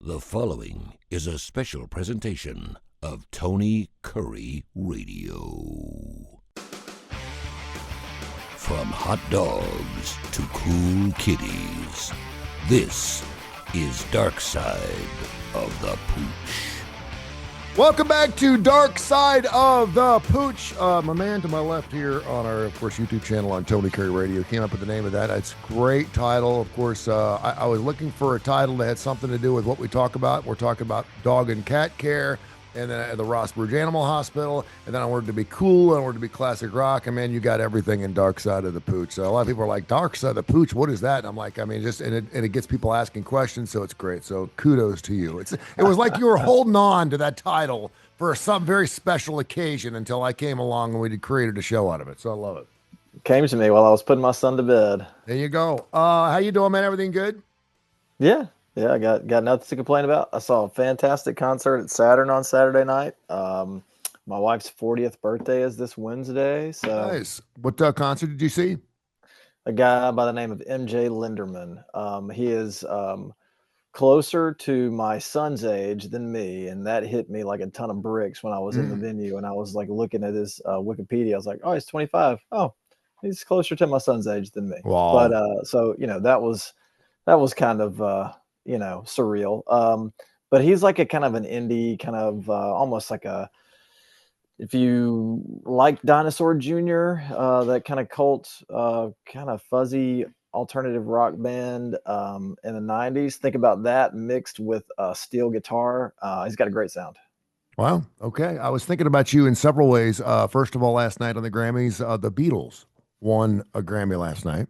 The following is a special presentation of Tony Curry Radio. From hot dogs to cool kitties, this is Darkside of the Pooch. Welcome back to Darkside of the Pooch. My man to my left here on our, of course, YouTube channel on Tony Curry Radio came up with the name of that. It's a great title. Of course, I was looking for a title that had something to do with what we talk about. We're talking about dog and cat care, and then at the Rossbridge Animal Hospital, and then I wanted to be cool, and I wanted to be classic rock, and man, you got everything in Darkside of the Pooch. So a lot of people are like, Darkside of the Pooch, what is that? And I'm like, I mean, just, and it gets people asking questions, so it's great. So kudos to you. It was like you were holding on to that title for some very special occasion until I came along and we created a show out of it. So I love it. Came to me while I was putting my son to bed. There you go. How you doing, man? Everything good? Yeah, I got nothing to complain about. I saw a fantastic concert at Saturn on Saturday night. My wife's 40th birthday is this Wednesday. So nice. What concert did you see? A guy by the name of MJ Linderman. He is closer to my son's age than me, and that hit me like a ton of bricks when I was in the venue, and I was like looking at his Wikipedia. I was like, oh, he's 25. Oh, he's closer to my son's age than me. Wow. But so that was kind of surreal. But he's like a kind of an indie, kind of almost like if you like Dinosaur Jr., that kind of cult, kind of fuzzy alternative rock band in the 90s. Think about that mixed with steel guitar. He's got a great sound. Wow. Okay. I was thinking about you in several ways. First of all, last night on the Grammys, the Beatles won a Grammy last night.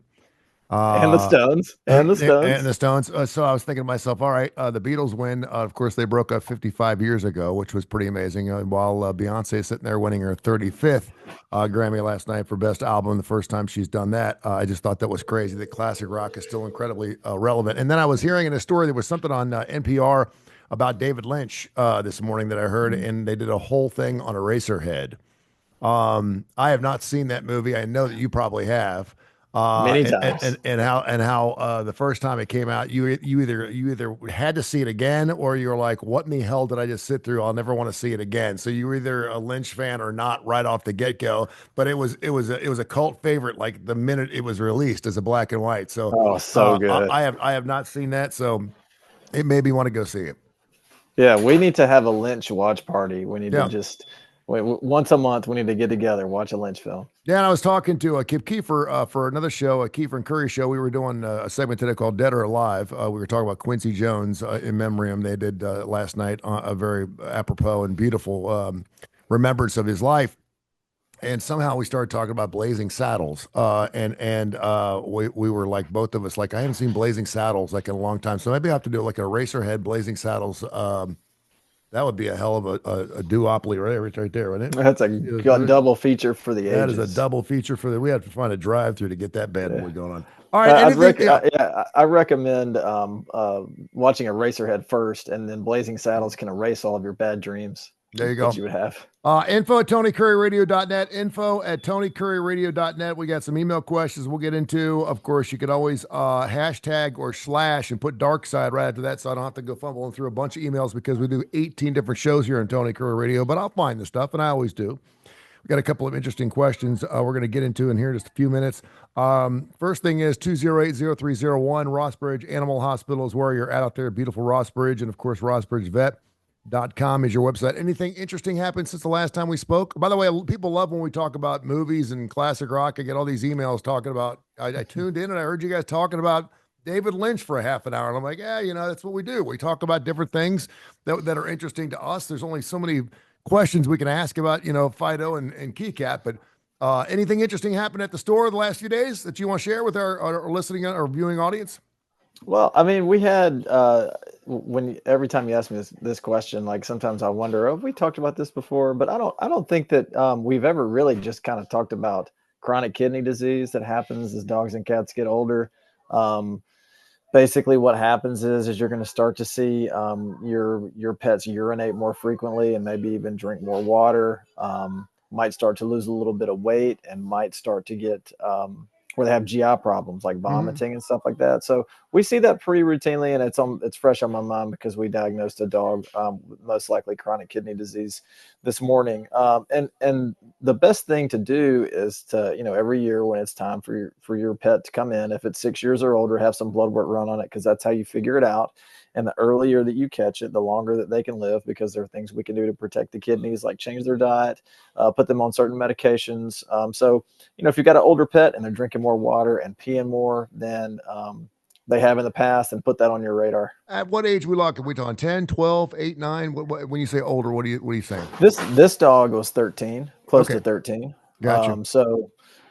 And the Stones. And the Stones. So I was thinking to myself, all right, the Beatles win. Of course, they broke up 55 years ago, which was pretty amazing. While Beyonce is sitting there winning her 35th Grammy last night for Best Album, the first time she's done that. I just thought that was crazy that classic rock is still incredibly relevant. And then I was hearing in a story, there was something on NPR about David Lynch this morning that I heard, and they did a whole thing on Eraserhead. I have not seen that movie. I know that you probably have. Many times. And how the first time it came out, you either had to see it again, or you were like, what in the hell did I just sit through? I'll never want to see it again. So you were either a Lynch fan or not right off the get-go. But it was a cult favorite like the minute it was released as a black and white. So good. I have not seen that, so it made me want to go see it. Yeah, we need to have a Lynch watch party. We need to just once a month, we need to get together, watch a Lynch film. Yeah, and I was talking to Kip Kiefer for another show, a Kiefer and Curry show. We were doing a segment today called Dead or Alive. We were talking about Quincy Jones in memoriam. They did last night a very apropos and beautiful remembrance of his life. And somehow we started talking about Blazing Saddles. And we were like, both of us, like, I haven't seen Blazing Saddles like in a long time. So maybe I have to do like a Eraserhead Blazing Saddles. That would be a hell of a duopoly right there, wouldn't it? That's a double feature for the ages. That is a double feature for we have to find a drive-through to get that bad boy going on. All right, I recommend watching Eraserhead first, and then Blazing Saddles can erase all of your bad dreams. There you go. That you would have. Info at TonyCurryRadio.net. Info at TonyCurryRadio.net. We got some email questions we'll get into. Of course, you could always hashtag or slash and put Darkside right after that, so I don't have to go fumbling through a bunch of emails because we do 18 different shows here on Tony Curry Radio, but I'll find the stuff, and I always do. We got a couple of interesting questions we're going to get into in here in just a few minutes. First thing is 208-0301 Rossbridge Animal Hospital is where you're at out there. Beautiful Rossbridge, and of course, RossbridgeVet.com is your website. Anything interesting happened since the last time we spoke? By the way, people love when we talk about movies and classic rock. I get all these emails talking about, I tuned in and I heard you guys talking about David Lynch for a half an hour. And I'm like, yeah, that's what we do. We talk about different things that are interesting to us. There's only so many questions we can ask about, Fido and Keycat, but anything interesting happened at the store the last few days that you want to share with our listening or viewing audience? Well, I mean, we had every time you ask me this question, like sometimes I wonder, have we talked about this before? But I don't think that we've ever really just kind of talked about chronic kidney disease that happens as dogs and cats get older. Basically, what happens is you're going to start to see your pets urinate more frequently and maybe even drink more water. Might start to lose a little bit of weight and might start to get where they have GI problems like Mm-hmm. vomiting and stuff like that. So we see that pretty routinely, and it's fresh on my mind because we diagnosed a dog with most likely chronic kidney disease this morning. And the best thing to do is to, every year when it's time for your pet to come in, if it's 6 years or older, have some blood work run on it, because that's how you figure it out. And the earlier that you catch it, the longer that they can live, because there are things we can do to protect the kidneys, like change their diet, put them on certain medications. So, if you've got an older pet and they're drinking more water and peeing more than they have in the past, and put that on your radar. At what age we talking 10, 12, 8, 9? When you say older, what are you saying? This dog was 13, close to Okay. 13. Gotcha.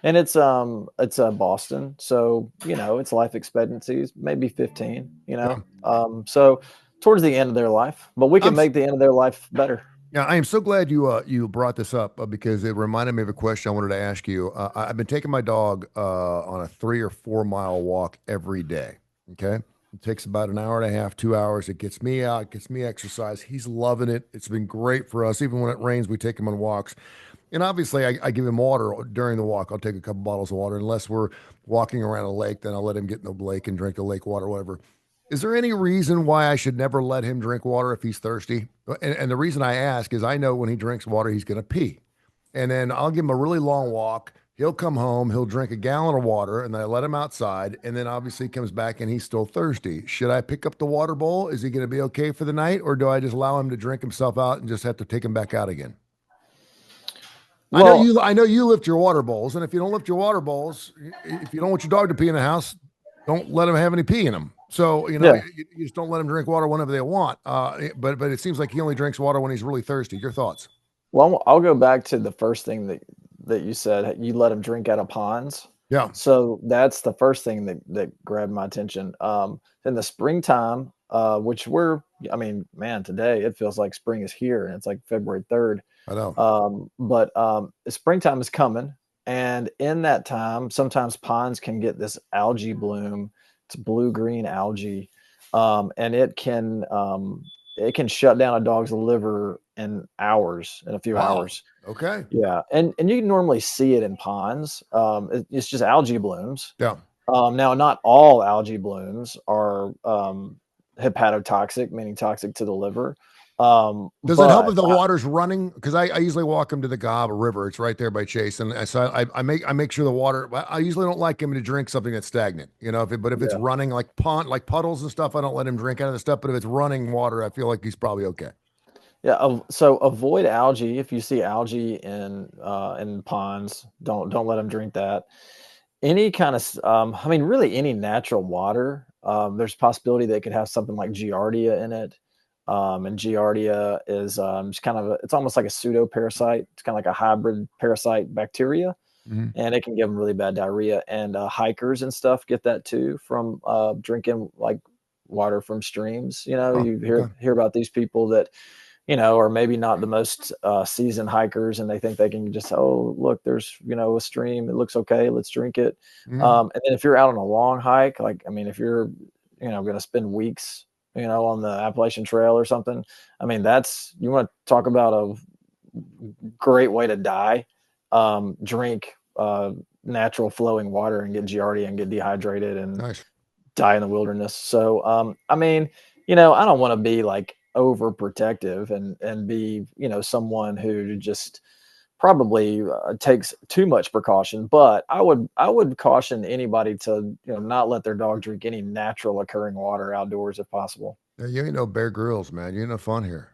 And it's Boston, so its life expectancy is maybe 15. Yeah. So towards the end of their life, but we can I'm make the end of their life better. Yeah, I am so glad you brought this up because it reminded me of a question I wanted to ask you. I've been taking my dog on a 3 or 4 mile walk every day. Okay, it takes about an hour and a half, 2 hours. It gets me out, gets me exercise. He's loving it. It's been great for us. Even when it rains, we take him on walks. And obviously, I give him water during the walk. I'll take a couple bottles of water. Unless we're walking around a lake, then I'll let him get in the lake and drink the lake water, whatever. Is there any reason why I should never let him drink water if he's thirsty? And the reason I ask is I know when he drinks water, he's going to pee. And then I'll give him a really long walk. He'll come home, he'll drink a gallon of water, and then I let him outside. And then obviously he comes back and he's still thirsty. Should I pick up the water bowl? Is he going to be okay for the night? Or do I just allow him to drink himself out and just have to take him back out again? Well, I know you lift your water bowls. And if you don't lift your water bowls, if you don't want your dog to pee in the house, don't let him have any pee in them. So, yeah. you just don't let him drink water whenever they want. But it seems like he only drinks water when he's really thirsty. Your thoughts? Well, I'll go back to the first thing that you said. You let him drink out of ponds. Yeah. So that's the first thing that grabbed my attention. In the springtime, man, today it feels like spring is here, and it's like February 3rd. I know. But springtime is coming, and in that time, sometimes ponds can get this algae bloom. It's blue-green algae, and it can shut down a dog's liver in a few hours. Okay. Yeah, and you can normally see it in ponds. It's just algae blooms. Yeah. Now, not all algae blooms are hepatotoxic, meaning toxic to the liver. Does it help if the water's running? Because I usually walk him to the Gob River. It's right there by Chase, and so I make sure the water. I usually don't like him to drink something that's stagnant, but if it's running like puddles and stuff, I don't let him drink out of the stuff. But if it's running water, I feel like he's probably okay. Yeah. So avoid algae. If you see algae in ponds, don't let him drink that. Any kind of, really any natural water. There's a possibility that it could have something like Giardia in it. And Giardia is just it's almost like a pseudo parasite. It's kind of like a hybrid parasite bacteria, and it can give them really bad diarrhea. And hikers and stuff get that too from drinking like water from streams. You hear about these people that are maybe not the most seasoned hikers, and they think they can just, oh, look, there's a stream, it looks okay, let's drink it. And then if you're out on a long hike, if you're going to spend weeks on the Appalachian Trail or something. You want to talk about a great way to die. Drink natural flowing water and get Giardia and get dehydrated and die in the wilderness. So, I don't want to be like overprotective and be, someone who just probably takes too much precaution, but I would caution anybody to not let their dog drink any natural occurring water outdoors if possible. Yeah, you ain't no Bear Grylls, man. You ain't no fun here.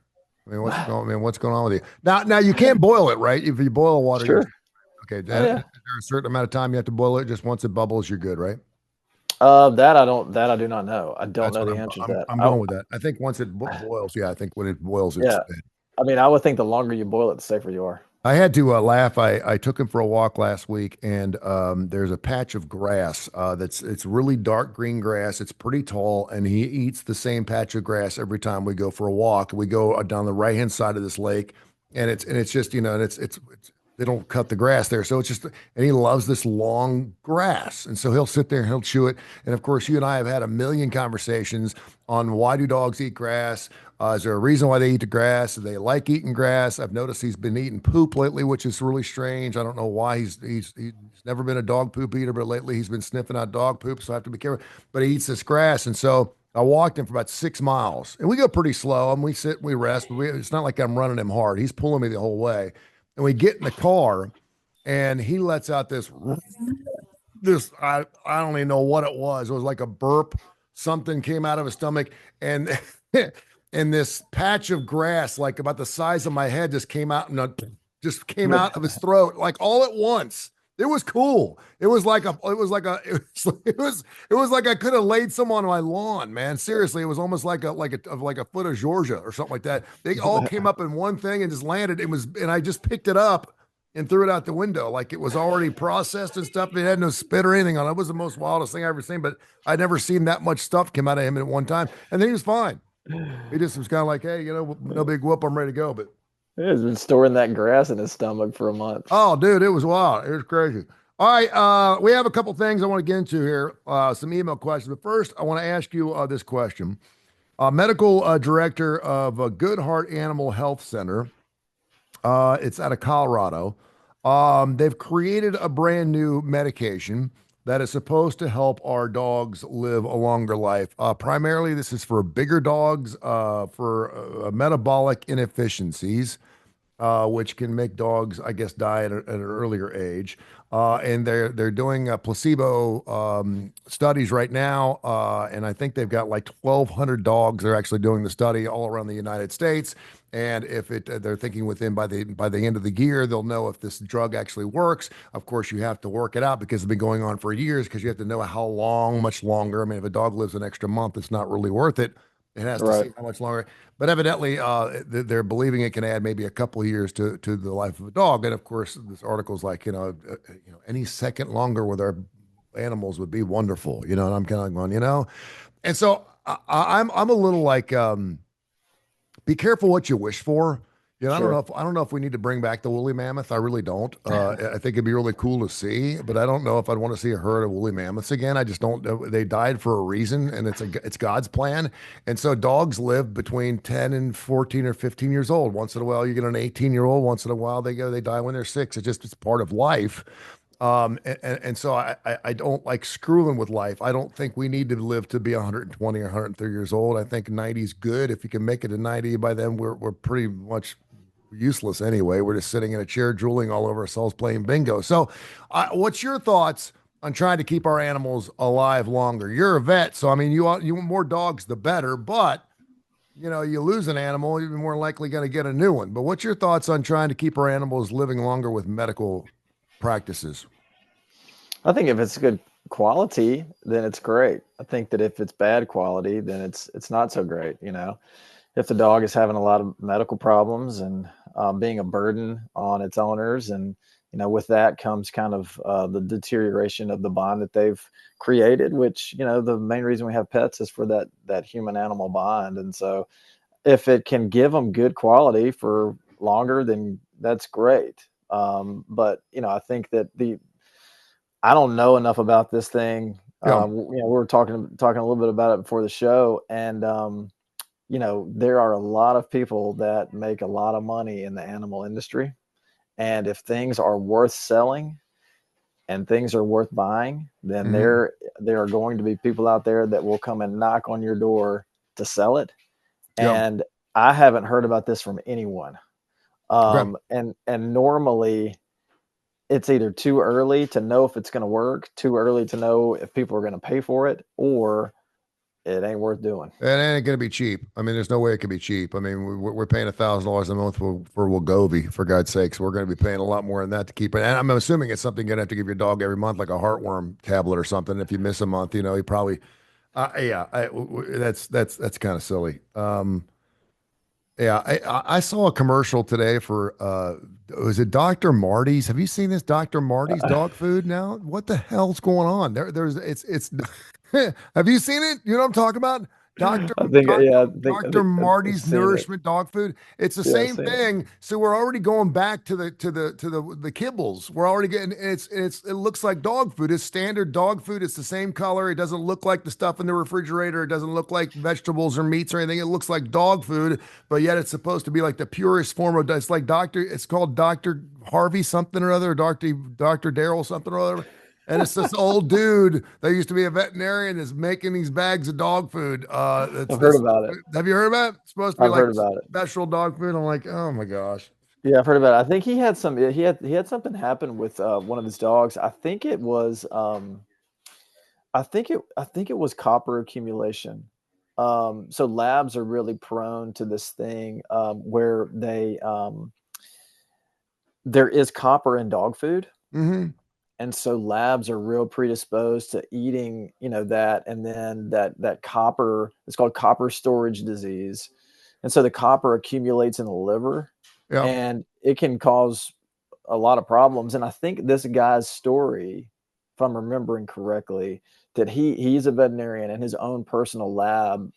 What's going on with you now? You can't boil it, right? If you boil water, sure. Okay. Is there a certain amount of time you have to boil it? Just once it bubbles, you're good, right? That I do not know. I don't know the answer to that. I'm going with that. I think once it boils, I think when it boils, it's dead. I would think the longer you boil it, the safer you are. I had to laugh. I took him for a walk last week, and there's a patch of grass it's really dark green grass. It's pretty tall, and he eats the same patch of grass every time we go for a walk. We go down the right hand side of this lake, and it's just it's they don't cut the grass there. So it's just, and he loves this long grass. And so he'll sit there and he'll chew it. And of course, you and I have had a million conversations on why do dogs eat grass? Is there a reason why they eat the grass? Do they like eating grass? I've noticed he's been eating poop lately, which is really strange. I don't know why he's never been a dog poop eater, but lately he's been sniffing out dog poop. So I have to be careful. But he eats this grass. And so I walked him for about 6 miles and we go pretty slow. And we sit, and we rest, but it's not like I'm running him hard. He's pulling me the whole way. And we get in the car and he lets out this I don't even know what it was. It was like a burp. Something came out of his stomach and and this patch of grass, like about the size of my head, just came out and just came out of his throat, like all at once. It was cool. It was like I could have laid some on my lawn, man. Seriously, it was almost like a foot of Georgia or something like that. They all came up in one thing and just landed. And I just picked it up and threw it out the window like it was already processed and stuff. It had no spit or anything on it. It was the most wildest thing I ever seen, but I'd never seen that much stuff come out of him at one time. And then he was fine. He just was kind of like, hey, no big whoop, I'm ready to go. But He's been storing that grass in his stomach for a month. oh, dude, it was wild. It was crazy. All right, we have a couple things I want to get into here, some email questions. But first, I want to ask you this question. Medical director of Good Heart Animal Health Center. It's out of Colorado. They've created a brand new medication that is supposed to help our dogs live a longer life. Primarily, this is for bigger dogs for metabolic inefficiencies, which can make dogs, I guess, die at an earlier age. And they're doing placebo studies right now, and I think they've got like 1,200 dogs. They're actually doing the study all around the United States. And if they're thinking within by the end of the year, they'll know if this drug actually works. Of course, you have to work it out because it's been going on for years. Because you have to know how long, much longer. I mean, if a dog lives an extra month, it's not really worth it. It has to see how much longer. But evidently, they're believing it can add maybe a couple of years to the life of a dog. And of course, this article's like, any second longer with our animals would be wonderful. And I'm kind of going. And so I'm a little like. Be careful what you wish for. I don't know if we need to bring back the woolly mammoth. I really don't. I think it'd be really cool to see, but I don't know if I'd want to see a herd of woolly mammoths again. I just don't know. They died for a reason, and it's God's plan. And so dogs live between 10 and 14 or 15 years old. Once in a while, you get an 18-year-old. Once in a while, they die when they're 6. It's part of life. And so I don't like screwing with life. I don't think we need to live to be 120 or 130 years old. I think 90 is good. If you can make it to 90 by then, we're pretty much useless anyway. We're just sitting in a chair drooling all over ourselves playing bingo. So what's your thoughts on trying to keep our animals alive longer? You're a vet, so I mean, you want more dogs, the better, but you lose an animal, you're more likely going to get a new one. But what's your thoughts on trying to keep our animals living longer with medical practices? I think if it's good quality, then it's great. I think that if it's bad quality, then it's not so great. If the dog is having a lot of medical problems and being a burden on its owners, and with that comes kind of the deterioration of the bond that they've created. Which the main reason we have pets is for that human animal bond. And so, if it can give them good quality for longer, then that's great. But I think that I don't know enough about this thing. Yeah. We were talking a little bit about it before the show, and there are a lot of people that make a lot of money in the animal industry, and if things are worth selling and things are worth buying, then there are going to be people out there that will come and knock on your door to sell it. Yeah. And I haven't heard about this from anyone. And normally it's either too early to know if it's going to work, too early to know if people are going to pay for it, or it ain't worth doing. It ain't going to be cheap. I mean, there's no way it can be cheap. I mean, we're paying $1,000 a month for Wegovy, for God's sakes. We're going to be paying a lot more than that to keep it. And I'm assuming it's something you're going to have to give your dog every month, like a heartworm tablet or something. If you miss a month, you probably, that's kind of silly. I saw a commercial today for was it Dr. Marty's? Have you seen this Dr. Marty's dog food now? What the hell's going on? There's it's have you seen it? You know what I'm talking about? Dr. I think, Dr. yeah, Dr. I've Marty's seen it. nourishment dog food. It's the Yeah, I've same seen it. thing. So we're already going back to the kibbles. We're already getting it looks like dog food. It's standard dog food. It's the same color. It doesn't look like the stuff in the refrigerator. It doesn't look like vegetables or meats or anything. It looks like dog food, but yet it's supposed to be like the purest form of it's like it's called Dr. Harvey something or other, Dr. Daryl something or other. And it's this old dude that used to be a veterinarian is making these bags of dog food. It's I've heard this. about it. Have you heard about it? It's supposed to be I've like heard about it. special dog food. I'm like, oh my gosh. Yeah, I've heard about it. I think he had some. He had something happen with one of his dogs. I think it was. I think it was copper accumulation. So labs are really prone to this thing where there is copper in dog food. Mm-hmm. And so labs are real predisposed to eating, that, and then that copper, it's called copper storage disease. And so the copper accumulates in the liver Yeah. and it can cause a lot of problems. And I think this guy's story, if I'm remembering correctly, that he's a veterinarian and his own personal lab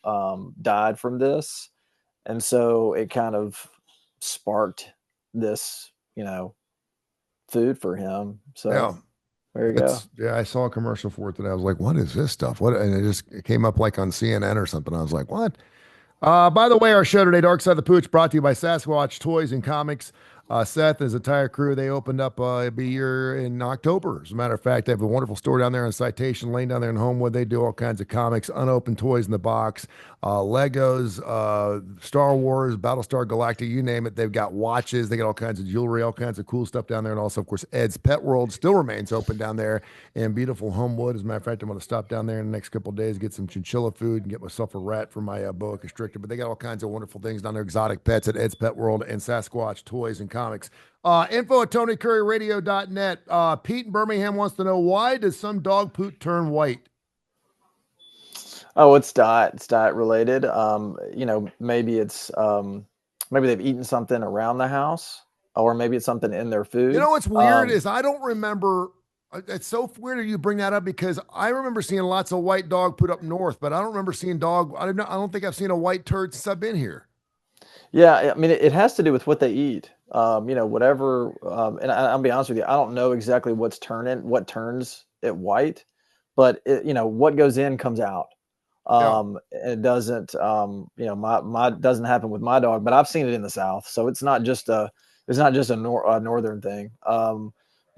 died from this. And so it kind of sparked this, food for him. So Yeah. there you go. Yeah, I saw a commercial for it today. I was like, what is this stuff? What? And it came up like on CNN or something. I was like, what? By the way, our show today, Darkside the Pooch, brought to you by Sasquatch Toys and Comics. Seth and his entire crew, they opened up a year in October. As a matter of fact, they have a wonderful store down there in Citation Lane down there in Homewood. They do all kinds of comics, unopened toys in the box, Legos, Star Wars, Battlestar Galactica, you name it. They've got watches. They got all kinds of jewelry, all kinds of cool stuff down there. And also, of course, Ed's Pet World still remains open down there in beautiful Homewood. As a matter of fact, I'm going to stop down there in the next couple of days, get some chinchilla food and get myself a rat for my boa constrictor. But they got all kinds of wonderful things down there, exotic pets at Ed's Pet World and Sasquatch Toys and Comics. Info at TonyCurryRadio.net. Pete in Birmingham wants to know, why does some dog poop turn white? Oh, it's diet related. Maybe it's maybe they've eaten something around the house, or maybe it's something in their food. You know what's weird is I don't remember. It's so weird that you bring that up because I remember seeing lots of white dog put up north, but I don't remember seeing dog. I don't think I've seen a white turd since I've been here. Yeah, I mean, it has to do with what they eat. Whatever. And I'll be honest with you, I don't know exactly what turns it white, but what goes in comes out. It doesn't. My doesn't happen with my dog, but I've seen it in the South, so it's not just a northern thing.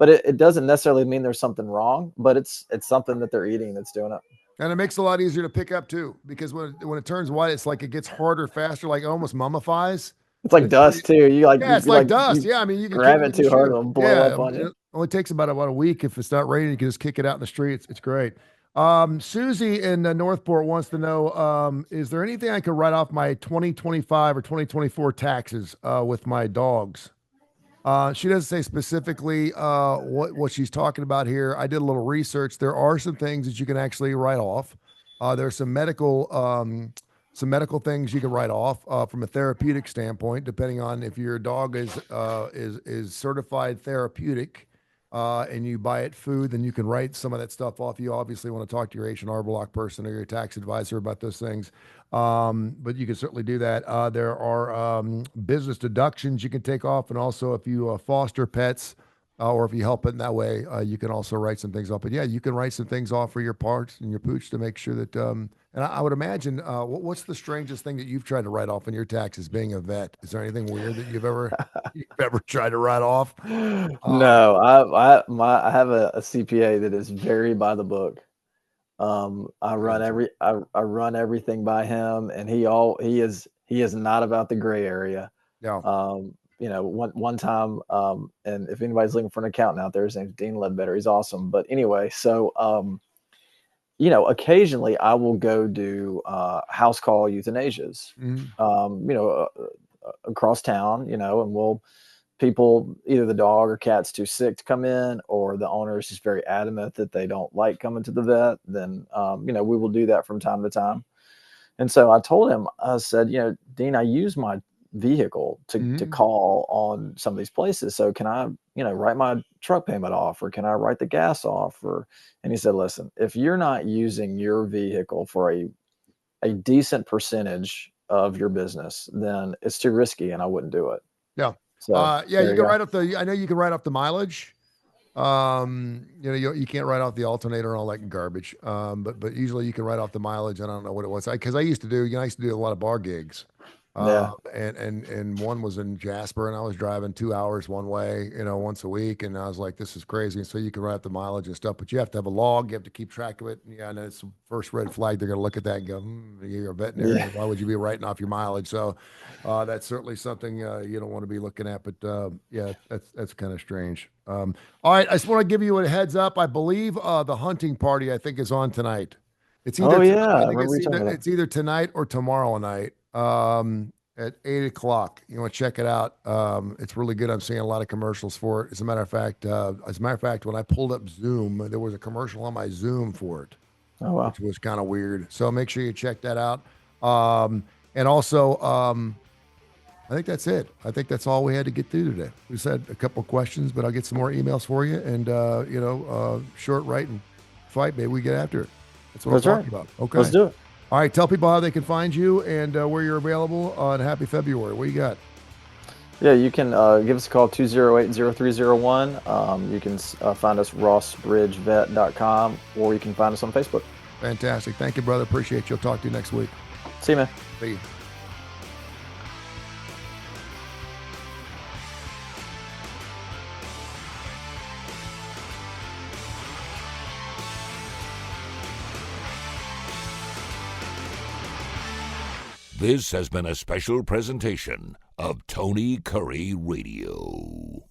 But it doesn't necessarily mean there's something wrong, but it's something that they're eating that's doing it. And it makes it a lot easier to pick up too, because when it turns white, it's like it gets harder, faster, like it almost mummifies. It's like dust too. It's like dust. Yeah, I mean, you can grab it too hard, it'll blow up on you. It only takes about a week. If it's not raining, you can just kick it out in the streets. It's great. Susie in Northport wants to know, is there anything I could write off my 2025 or 2024 taxes with my dogs? She doesn't say specifically what she's talking about here. I did a little research. There are some things that you can actually write off. There's some medical things you can write off from a therapeutic standpoint, depending on if your dog is certified therapeutic. And you buy it food, then you can write some of that stuff off. You obviously want to talk to your H&R Block person or your tax advisor about those things. But you can certainly do that. There are business deductions you can take off. And also if you foster pets or if you help it in that way, you can also write some things off. But yeah, you can write some things off for your parts and your pooch to make sure that, and I would imagine, what's the strangest thing that you've tried to write off in your taxes being a vet? Is there anything weird that you've ever tried to write off? No, I have a CPA that is very by the book. I run everything by him, and he is not about the gray area. Yeah. One time, and if anybody's looking for an accountant out there, his name's Dean Ledbetter. He's awesome. But anyway, so occasionally I will go do house call euthanasias, across town, and people, either the dog or cat's too sick to come in, or the owner is just very adamant that they don't like coming to the vet, then, we will do that from time to time. And so I told him, I said, Dean, I use my vehicle to call on some of these places. So can I, write my truck payment off, or can I write the gas off? And he said, listen, if you're not using your vehicle for a a decent percentage of your business, then it's too risky and I wouldn't do it. Yeah. So Yeah, you there can go. write up I know you can write off the mileage. You can't write off the alternator and all that garbage. But usually you can write off the mileage. I don't know what it was. Because I used to do, I used to do a lot of bar gigs. Yeah. And one was in Jasper, and I was driving 2 hours one way, once a week, and I was like, this is crazy. And so you can write the mileage and stuff, but you have to have a log, you have to keep track of it. And yeah, and it's the first red flag. They're going to look at that and go, you're a veterinarian. Yeah. Why would you be writing off your mileage? So that's certainly something you don't want to be looking at. But yeah, that's kind of strange. All right, I just want to give you a heads up. I believe the hunting party, I think, is on tonight. It's either Oh yeah, I I think remember you talking about it's either tonight or tomorrow night at 8:00. You want to check it out. It's really good. I'm seeing a lot of commercials for it. As a matter of fact, when I pulled up Zoom, there was a commercial on my Zoom for it, that. Oh wow. which was kind of weird. So make sure you check that out. And also, I think that's it. I think that's all we had to get through today. We said a couple of questions, but I'll get some more emails for you. And short, right, and fight, baby. We get after it. That's what I'm talking about. Okay. Let's do it. All right. Tell people how they can find you and where you're available on Happy February. What you got? Yeah, you can give us a call, 208-0301. You can find us rossbridgevet.com, or you can find us on Facebook. Fantastic. Thank you, brother. Appreciate you. I'll talk to you next week. See you, man. See you. This has been a special presentation of Tony Curry Radio.